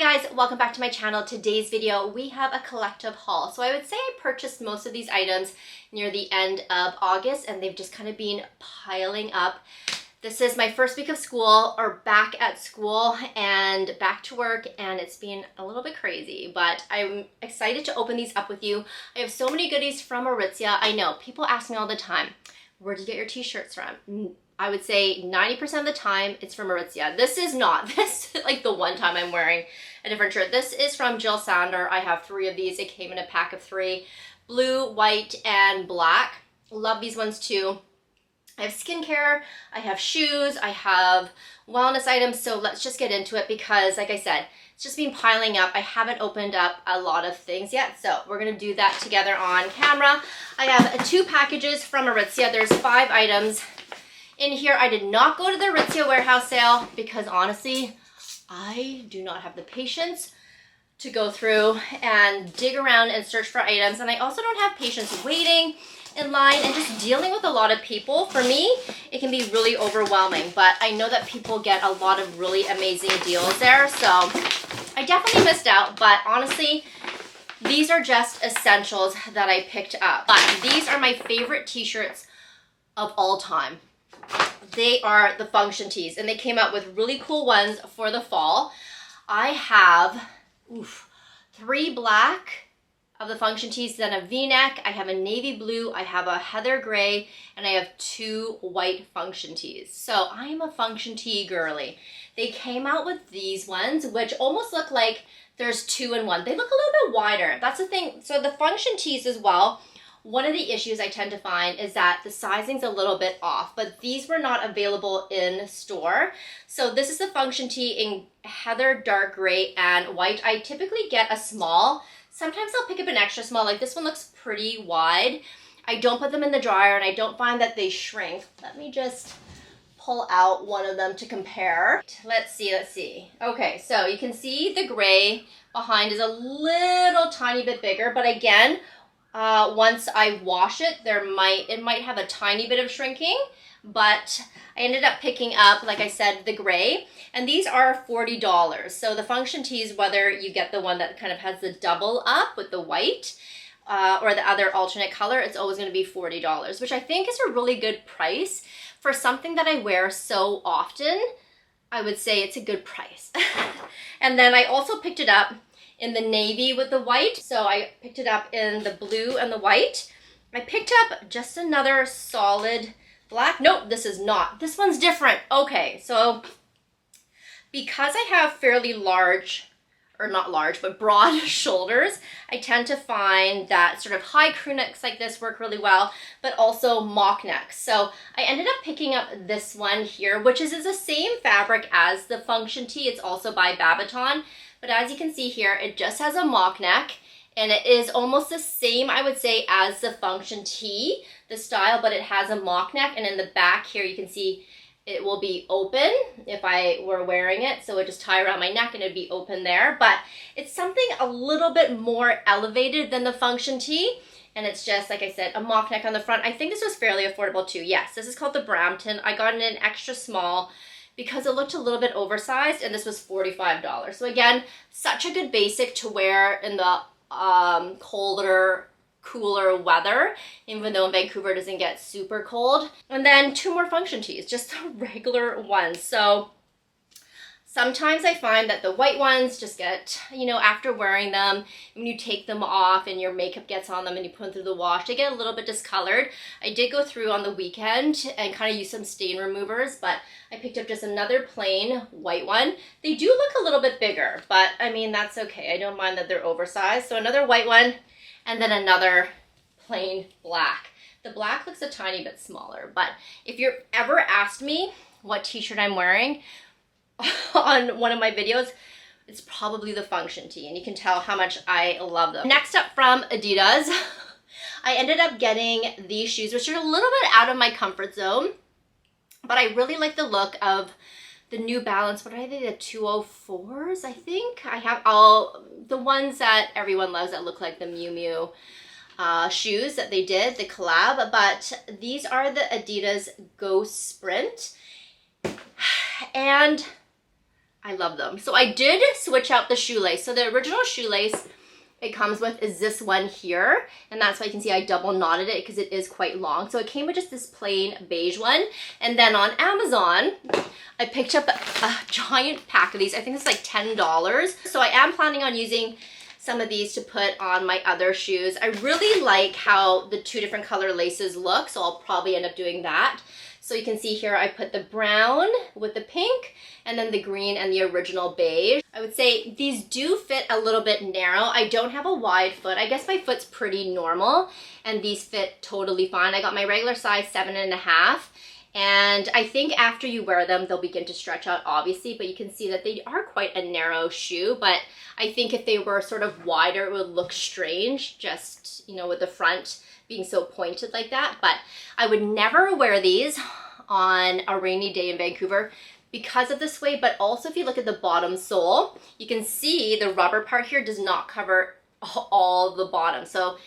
guys, welcome back to my channel. Today's video, we have a collective haul. So I would say I purchased most of these items near the end of August and they've just kind of been piling up. This is my first week of school, or back at school and back to work, and it's been a little bit crazy, but I'm excited to open these up with you. I have so many goodies from Aritzia. I know, people ask me all the time, where do you get your t-shirts from? I would say 90% of the time it's from Aritzia. This is not. This is like the one time I'm wearing a different shirt. This is from Jill Sander. I have 3 of these. It came in a pack of 3. Blue, white, and black. Love these ones too. I have skincare, I have shoes, I have wellness items. So let's just get into it because, like I said, it's just been piling up. I haven't opened up a lot of things yet, so we're gonna do that together on camera. I have 2 packages from Aritzia. There's 5 items in here. I did not go to the Aritzia warehouse sale because honestly, I do not have the patience to go through and dig around and search for items. And I also don't have patience waiting in line and just dealing with a lot of people. For me, it can be really overwhelming, but I know that people get a lot of really amazing deals there. So I definitely missed out, but honestly, these are just essentials that I picked up. But these are my favorite t-shirts of all time. They are the function tees, and they came out with really cool ones for the fall. I have 3 black of the function tees, then a v-neck, I have a navy blue, I have a heather gray, and I have 2 white function tees. So I'm a function tee girly. They came out with these ones, which almost look like there's 2 in 1. They look a little bit wider. That's the thing. So the function tees as well, one of the issues I tend to find is that the sizing's a little bit off, but these were not available in store. So this is the function tee in heather, dark gray, and white. I typically get a small. Sometimes I'll pick up an extra small. Like this one looks pretty wide. I don't put them in the dryer and I don't find that they shrink. Let me just pull out one of them to compare. Let's see. Okay, so you can see the gray behind is a little tiny bit bigger, but again, once I wash it, it might have a tiny bit of shrinking, but I ended up picking up, like I said, the gray, and these are $40. So the function tees, whether you get the one that kind of has the double up with the white or the other alternate color, it's always going to be $40, which I think is a really good price for something that I wear so often. I would say it's a good price. And then I also picked it up in the navy with the white. So I picked it up in the blue and the white. I picked up just another solid black. Nope, this is not. This one's different. Okay, so because I have fairly large, or not large, but broad shoulders, I tend to find that sort of high crew necks like this work really well, but also mock necks. So I ended up picking up this one here, which is the same fabric as the function tee. It's also by Babaton. But as you can see here, it just has a mock neck, and it is almost the same, I would say, as the function tee, the style, but it has a mock neck. And in the back here, you can see it will be open if I were wearing it. So it would just tie around my neck and it'd be open there. But it's something a little bit more elevated than the function tee. And it's just, like I said, a mock neck on the front. I think this was fairly affordable too. Yes, this is called the Brampton. I got it in extra small because it looked a little bit oversized, and this was $45. So again, such a good basic to wear in the colder, cooler weather, even though in Vancouver it doesn't get super cold. And then 2 more function tees, just the regular ones. So sometimes I find that the white ones just get, you know, after wearing them, when you take them off and your makeup gets on them and you put them through the wash, they get a little bit discolored. I did go through on the weekend and kind of use some stain removers, but I picked up just another plain white one. They do look a little bit bigger, but I mean, that's okay. I don't mind that they're oversized. So another white one, and then another plain black. The black looks a tiny bit smaller, but if you're ever asked me what t-shirt I'm wearing on one of my videos, it's probably the function tee, and you can tell how much I love them. Next up from Adidas, I ended up getting these shoes, which are a little bit out of my comfort zone, but I really like the look of the New Balance. What are they? The 204s, I think. I have all the ones that everyone loves that look like the Miu Miu shoes that they did, the collab, but these are the Adidas Go Sprint. And I love them. So I did switch out the shoelace. So the original shoelace it comes with is this one here, and that's why you can see I double knotted it because it is quite long. So it came with just this plain beige one, and then on Amazon I picked up a giant pack of these. I think it's like $10. So I am planning on using some of these to put on my other shoes. I really like how the two different color laces look, so I'll probably end up doing that. So you can see here I put the brown with the pink and then the green and the original beige. I would say these do fit a little bit narrow. I don't have a wide foot. I guess my foot's pretty normal and these fit totally fine. I got my regular size 7.5. And I think after you wear them, they'll begin to stretch out, obviously, but you can see that they are quite a narrow shoe. But I think if they were sort of wider, it would look strange, just, you know, with the front being so pointed like that. But I would never wear these on a rainy day in Vancouver because of the suede, but also if you look at the bottom sole, you can see the rubber part here does not cover all the bottom. So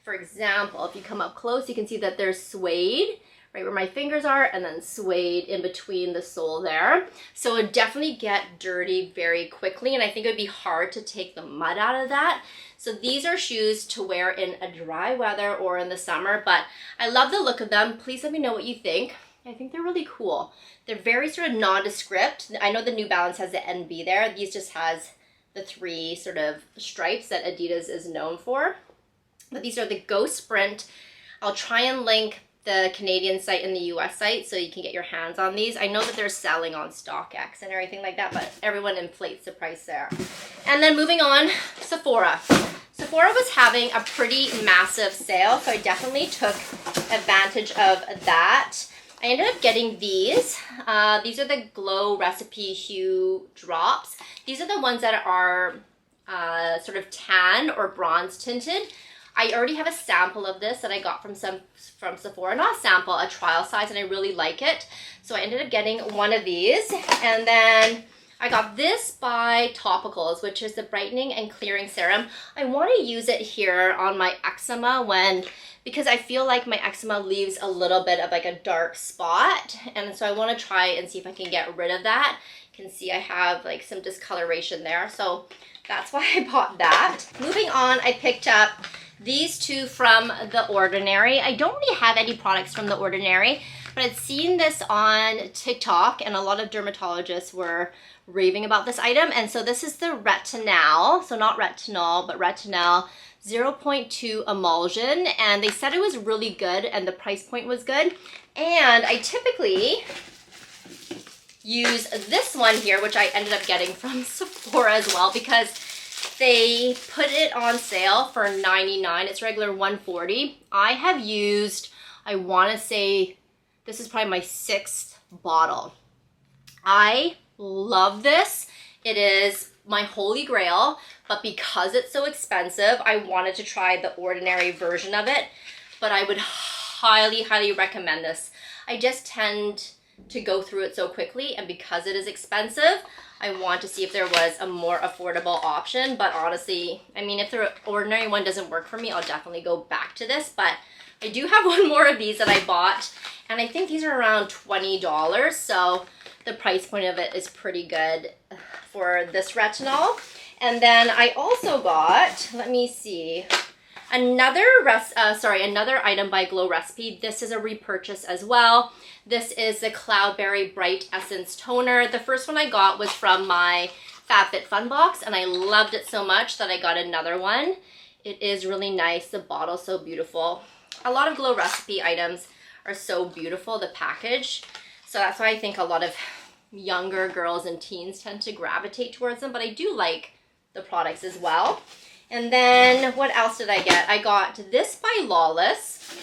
for example, if you come up close, you can see that there's suede right where my fingers are, and then suede in between the sole there. So it would definitely get dirty very quickly, and I think it would be hard to take the mud out of that. So these are shoes to wear in a dry weather or in the summer, but I love the look of them. Please let me know what you think. I think they're really cool. They're very sort of nondescript. I know the New Balance has the NB there. These just has the 3 sort of stripes that Adidas is known for. But these are the Go Sprint. I'll try and link the Canadian site and the US site so you can get your hands on these. I know that they're selling on StockX and everything like that, but everyone inflates the price there. And then moving on, Sephora. Sephora was having a pretty massive sale, so I definitely took advantage of that. I ended up getting these. These are the Glow Recipe Hue Drops. These are the ones that are sort of tan or bronze tinted. I already have a sample of this that I got from Sephora, not a sample, a trial size, and I really like it. So I ended up getting one of these, and then I got this by Topicals, which is the brightening and clearing serum. I want to use it here on my eczema because I feel like my eczema leaves a little bit of like a dark spot, and so I want to try and see if I can get rid of that. You can see I have like some discoloration there, so that's why I bought that. Moving on, I picked up these two from The Ordinary. I don't really have any products from The Ordinary, but I'd seen this on TikTok and a lot of dermatologists were raving about this item. And so this is the Retinol, so not retinol, but Retinol 0.2 emulsion. And they said it was really good and the price point was good. And I typically use this one here, which I ended up getting from Sephora as well, because they put it on sale for $99. It's regular $140. I have used, I want to say, this is probably my 6th bottle. I love this. It is my holy grail, but because it's so expensive, I wanted to try the Ordinary version of it, but I would highly, highly recommend this. I just tend to go through it so quickly, and because it is expensive, I want to see if there was a more affordable option. But honestly, I mean, if the Ordinary one doesn't work for me, I'll definitely go back to this. But I do have one more of these that I bought, and I think these are around $20, so the price point of it is pretty good for this retinol. And then I also got, let me see, another item by Glow Recipe. This is a repurchase as well. This is the Cloudberry Bright Essence Toner. The first one I got was from my FabFitFun box, and I loved it so much that I got another one. It is really nice. The bottle's so beautiful. A lot of Glow Recipe items are so beautiful, the package. So that's why I think a lot of younger girls and teens tend to gravitate towards them, but I do like the products as well. And then what else did I get? I got this by Lawless,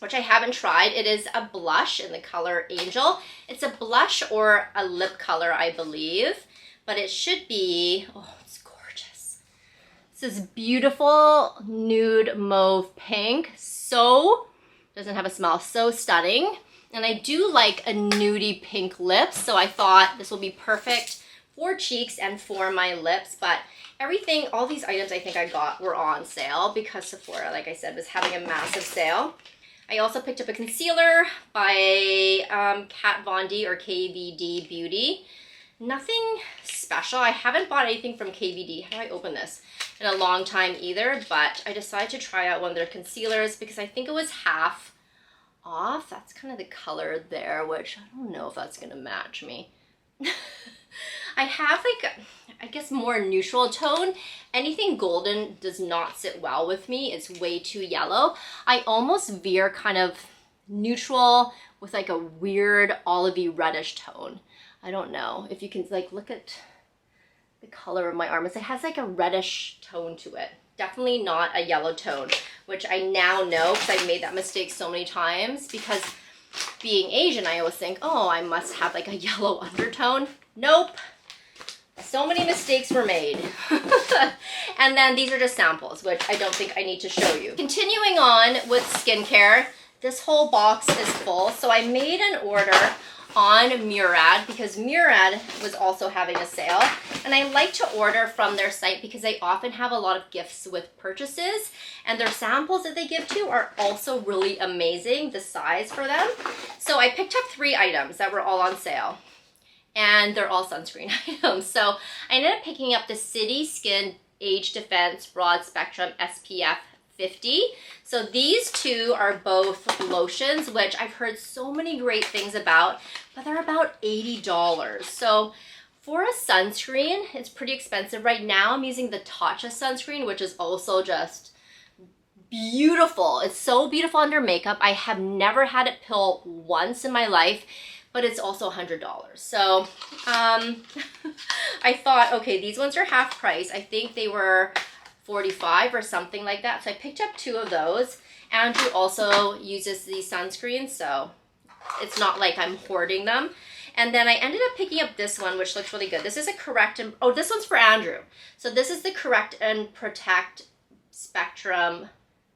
which I haven't tried. It is a blush in the color Angel. It's a blush or a lip color, I believe, but it should be, oh, it's gorgeous. This is beautiful nude mauve pink. So, doesn't have a smell, so stunning. And I do like a nudie pink lips, so I thought this will be perfect for cheeks and for my lips. But everything, all these items I think I got were on sale because Sephora, like I said, was having a massive sale. I also picked up a concealer by Kat Von D or KVD Beauty. Nothing special. I haven't bought anything from KVD. How do I open this? In a long time either, but I decided to try out one of their concealers because I think it was half off. That's kind of the color there, which I don't know if that's gonna match me. I have like, I guess more neutral tone. Anything golden does not sit well with me. It's way too yellow. I almost veer kind of neutral with like a weird olivey reddish tone. I don't know if you can like look at the color of my arm. It has like a reddish tone to it. Definitely not a yellow tone, which I now know because I've made that mistake so many times, because being Asian, I always think, oh, I must have like a yellow undertone. Nope. So many mistakes were made. And then these are just samples, which I don't think I need to show you. Continuing on with skincare, this whole box is full. So I made an order on Murad because Murad was also having a sale, and I like to order from their site because they often have a lot of gifts with purchases, and their samples that they give to are also really amazing, the size for them. So I picked up 3 items that were all on sale, and they're all sunscreen items. So I ended up picking up the City Skin Age Defense Broad Spectrum SPF 50. So these 2 are both lotions, which I've heard so many great things about, but they're about $80. So for a sunscreen, it's pretty expensive. Right now I'm using the Tatcha sunscreen, which is also just beautiful. It's so beautiful under makeup. I have never had it pill once in my life, but it's also $100. So I thought, okay, these ones are half price. I think they were 45 or something like that. So I picked up 2 of those. Andrew also uses these sunscreens, so it's not like I'm hoarding them. And then I ended up picking up this one, which looks really good. This is a Correct and, oh, this one's for Andrew. So this is the Correct and Protect Spectrum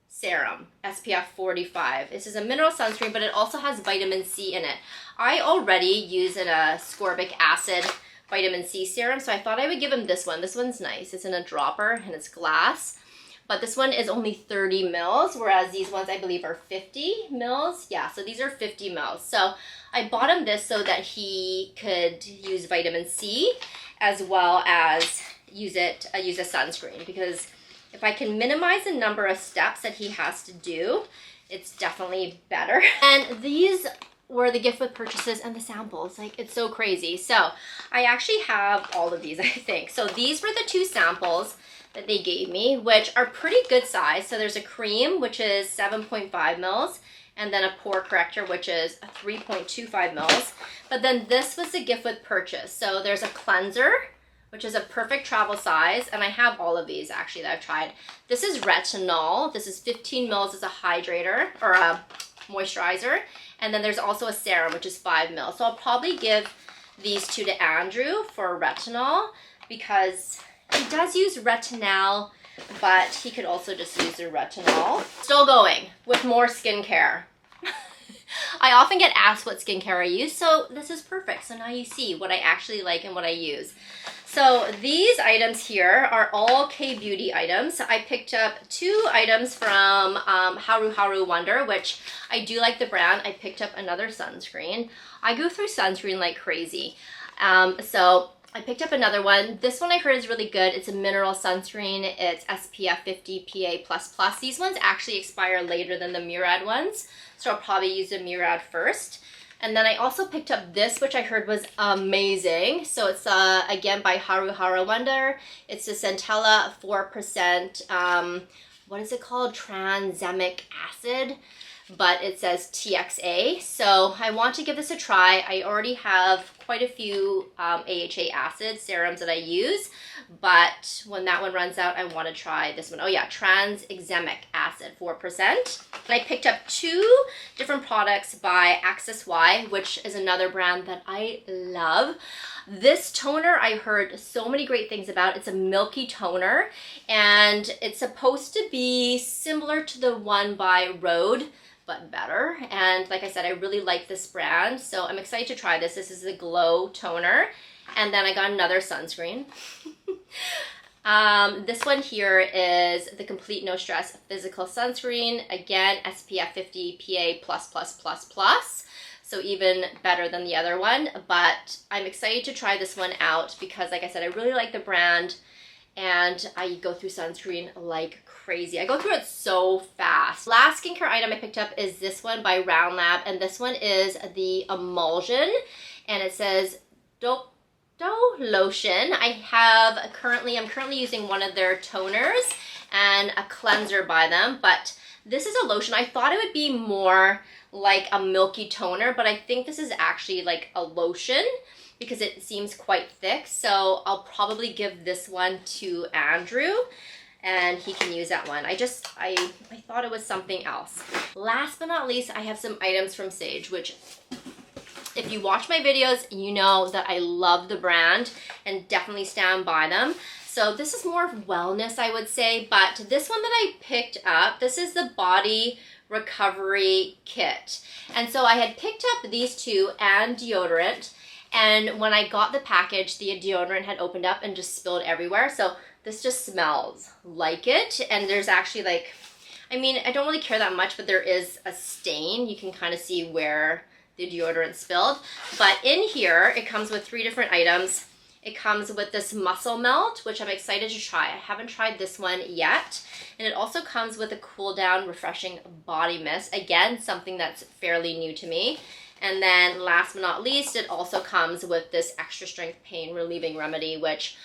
Serum, SPF 45. This is a mineral sunscreen, but it also has vitamin C in it. I already use an ascorbic acid vitamin C serum, so I thought I would give him this one. This one's nice. It's in a dropper and it's glass, but this one is only 30 mils, whereas these ones I believe are 50 mils. Yeah, so these are 50 mils. So I bought him this so that he could use vitamin C as well as use a sunscreen, because if I can minimize the number of steps that he has to do, it's definitely better. And these were the gift with purchases and the samples. Like, it's so crazy. So I actually have all of these, I think. So these were the 2 samples that they gave me, which are pretty good size. So there's a cream, which is 7.5 mils, and then a pore corrector, which is 3.25 mils. But then this was the gift with purchase. So there's a cleanser, which is a perfect travel size, and I have all of these actually that I've tried. This is retinol. This is 15 mils as a hydrator or a moisturizer, and then there's also a serum, which is 5 mils. So I'll probably give these 2 to Andrew for retinol because he does use retinol, but he could also just use the retinol. Still going with more skincare. I often get asked what skincare I use, so this is perfect. So now you see what I actually like and what I use. So these items here are all K-Beauty items. I picked up 2 items from Haru Haru Wonder, which I do like the brand. I picked up another sunscreen. I go through sunscreen like crazy. So I picked up another one. This one I heard is really good. It's a mineral sunscreen. It's SPF 50 PA++. These ones actually expire later than the Murad ones, so I'll probably use the Murad first. And then I also picked up this, which I heard was amazing. So it's again by Haru Haru Wonder. It's the Centella 4%, what is it called? Tranexamic acid, but it says TXA. So I want to give this a try. I already have quite a few AHA acid serums that I use, but when that one runs out, I want to try this one. Oh yeah, Tranexamic acid, 4%. And I picked up 2 different products by Access Y, which is another brand that I love. This toner I heard so many great things about. It's a milky toner, and it's supposed to be similar to the one by Rhode, but better. And like I said, I really like this brand, so I'm excited to try this. This is the Glow Toner. And then I got another sunscreen. This one here is the Complete No Stress Physical Sunscreen. Again, SPF 50 PA++++. so even better than the other one. But I'm excited to try this one out because, like I said, I really like the brand, and I go through sunscreen like crazy. I go through it so fast. Last skincare item I picked up is this one by Round Lab, and this one is the emulsion, and it says Dope lotion. I'm currently using one of their toners and a cleanser by them, but this is a lotion. I thought it would be more like a milky toner, but I think this is actually like a lotion because it seems quite thick. So I'll probably give this one to Andrew and he can use that one. I thought it was something else. Last but not least, I have some items from Sage, which if you watch my videos, you know that I love the brand and definitely stand by them. So this is more of wellness, I would say, but this one that I picked up, this is the Body Recovery Kit. And so I had picked up these two and deodorant, and when I got the package, the deodorant had opened up and just spilled everywhere. So this just smells like it, and there's actually like, I mean, I don't really care that much, but there is a stain. You can kind of see where the deodorant spilled. But in here, it comes with 3 different items. It comes with this muscle melt, which I'm excited to try. I haven't tried this one yet. And it also comes with a cool down refreshing body mist. Again, something that's fairly new to me. And then last but not least, it also comes with this extra strength pain relieving remedy, which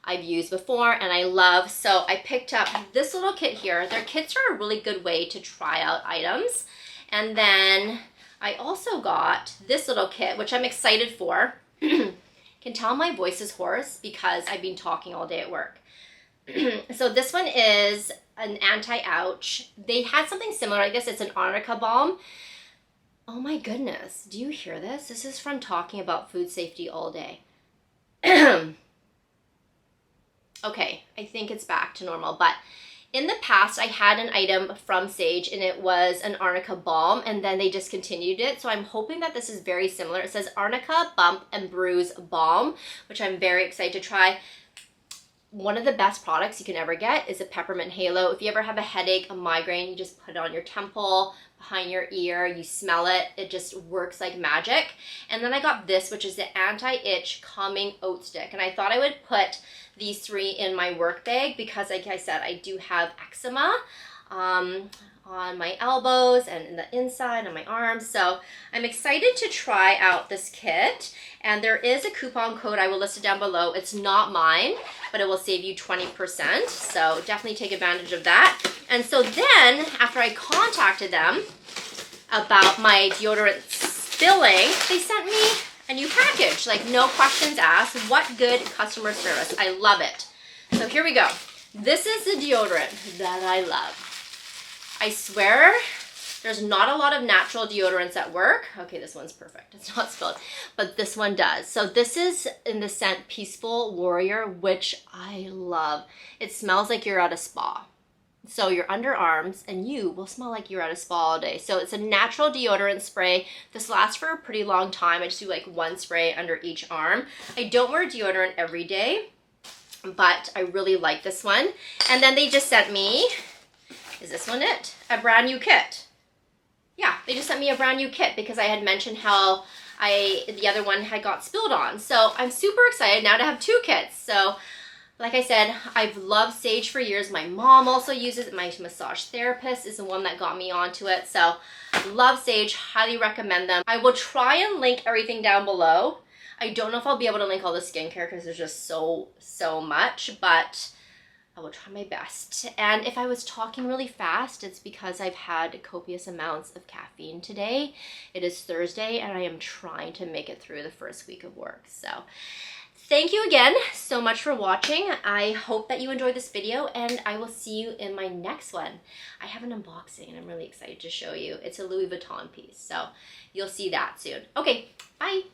I've used before and I love. So I picked up this little kit here. Their kits are a really good way to try out items. And then I also got this little kit, which I'm excited for. Can tell my voice is hoarse because I've been talking all day at work. So this one is an anti-ouch. They had something similar like this. It's an arnica balm. Oh my goodness, do you hear this? This is from talking about food safety all day. Okay, I think it's back to normal, but in the past, I had an item from Sage and it was an arnica balm and then they discontinued it. So I'm hoping that this is very similar. It says Arnica Bump and Bruise Balm, which I'm very excited to try. One of the best products you can ever get is a peppermint halo. If you ever have a headache, a migraine, you just put it on your temple, behind your ear, you smell it. It just works like magic. And then I got this, which is the anti-itch calming oat stick. And I thought I would put these 3 in my work bag because, like I said, I do have eczema on my elbows and in the inside on my arms. So I'm excited to try out this kit. And there is a coupon code. I will list it down below. It's not mine, but it will save you 20%. So definitely take advantage of that. And so then after I contacted them about my deodorant spilling, they sent me a new package, like no questions asked. What good customer service. I love it. So here we go. This is the deodorant that I love. I swear there's not a lot of natural deodorants at work. Okay, this one's perfect. It's not spilled, but this one does. So this is in the scent Peaceful Warrior, which I love. It smells like you're at a spa. So your underarms and you will smell like you're at a spa all day. So it's a natural deodorant spray. This lasts for a pretty long time. I just do like 1 spray under each arm. I don't wear deodorant every day, but I really like this one. And then they just sent me, is this one it? A brand new kit. Yeah, they just sent me a brand new kit because I had mentioned how the other one had got spilled on. So I'm super excited now to have 2 kits. So like I said, I've loved Sage for years. My mom also uses it. My massage therapist is the one that got me onto it. So love Sage, highly recommend them. I will try and link everything down below. I don't know if I'll be able to link all the skincare because there's just so much, but I will try my best. And if I was talking really fast, it's because I've had copious amounts of caffeine today. It is Thursday and I am trying to make it through the first week of work. So thank you again so much for watching. I hope that you enjoyed this video and I will see you in my next one. I have an unboxing and I'm really excited to show you. It's a Louis Vuitton piece, so you'll see that soon. Okay, bye.